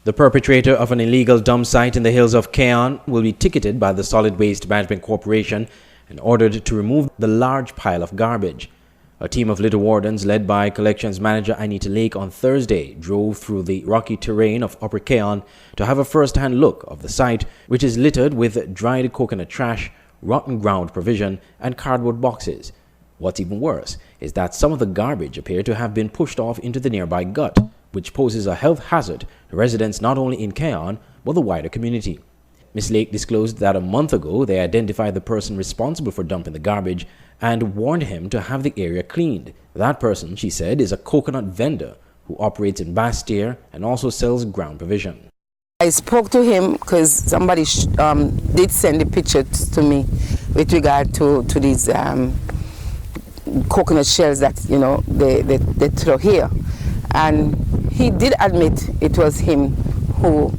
The perpetrator of an illegal dump site in the hills of Cayon will be ticketed by the Solid Waste Management Corporation and ordered to remove the large pile of garbage. A team of litter wardens led by collections manager Anita Lake on Thursday drove through the rocky terrain of Upper Cayon to have a first-hand look of the site, which is littered with dried coconut trash, rotten ground provision, and cardboard boxes. What's even worse is that some of the garbage appear to have been pushed off into the nearby gut, which poses a health hazard to residents not only in Cayon but the wider community. Ms. Lake disclosed that a month ago they identified the person responsible for dumping the garbage and warned him to have the area cleaned. That person, she said, is a coconut vendor who operates in Bastyr and also sells ground provision. I spoke to him because somebody did send the pictures to me with regard to these coconut shells that they throw here, and he did admit it was him who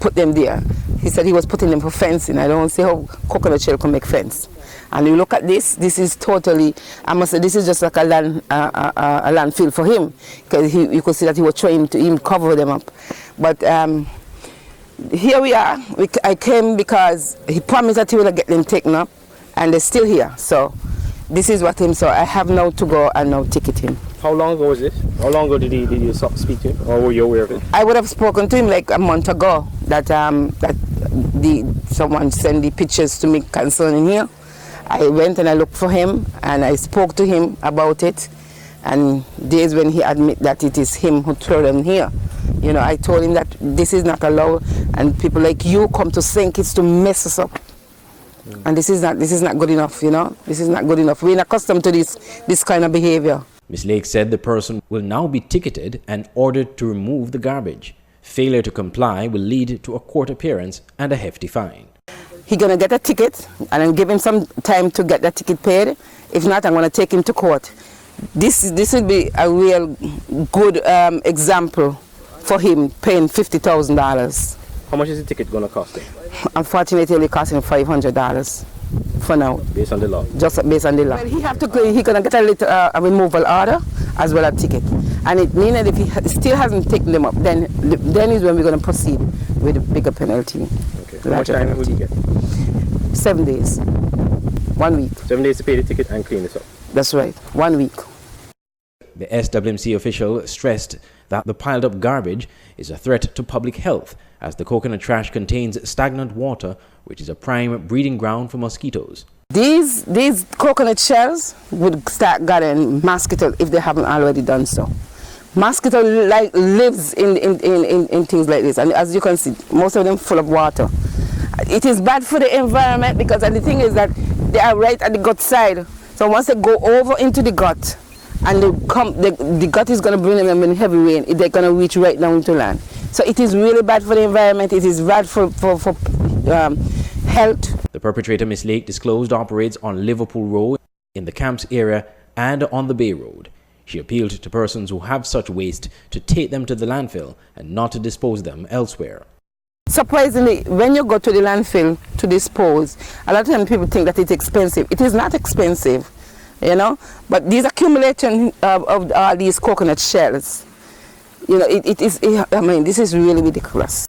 put them there. He said he was putting them for fencing. I don't see how coconut shell can make fence. And you look at this is totally, I must say, this is just like a landfill for him, because you could see that he was trying to even cover them up. But here we are. I came because he promised that he would get them taken up, and they're still here. So this is what him. So I have now to go and now ticket him. How long ago was this? How long ago did you speak to him, or were you aware of it? I would have spoken to him like a month ago. That someone sent the pictures to me concerning here. I went and I looked for him and I spoke to him about it. And days when he admit that it is him who threw them here. I told him that this is not allowed, and people like you come to Swmc to mess us up. And this is not good enough. This is not good enough. We're not accustomed to this kind of behavior. Ms. Lake said the person will now be ticketed and ordered to remove the garbage. Failure to comply will lead to a court appearance and a hefty fine. He's going to get a ticket, and I'll give him some time to get that ticket paid. If not, I'm going to take him to court. This will be a real good example for him paying $50,000. How much is the ticket going to cost him? Unfortunately, it'll cost him $500 for now. Based on the law? Just based on the law. Well, he's going to get a removal order as well as a ticket. And it means that if he still hasn't taken them up, then is when we're going to proceed with a bigger penalty. Okay. How much time will he get? 7 days. 1 week. 7 days to pay the ticket and clean this up? That's right. 1 week. The Swmc official stressed that the piled up garbage is a threat to public health, as the coconut trash contains stagnant water, which is a prime breeding ground for mosquitoes. These coconut shells would start gathering mosquito if they haven't already done so. Mosquito lives in things like this, and as you can see, most of them full of water. It is bad for the environment, because the thing is that they are right at the gut side. So once they go over into the gut, and the gut is going to bring them in heavy rain, they're going to reach right down into land. So it is really bad for the environment. It is bad for health. The perpetrator, Ms. Lake, disclosed operates on Liverpool Road, in the Camps area, and on the Bay Road. She appealed to persons who have such waste to take them to the landfill and not to dispose them elsewhere. Surprisingly, when you go to the landfill to dispose, a lot of times people think that it's expensive. It is not expensive, but these accumulation of all these coconut shells, this is really ridiculous.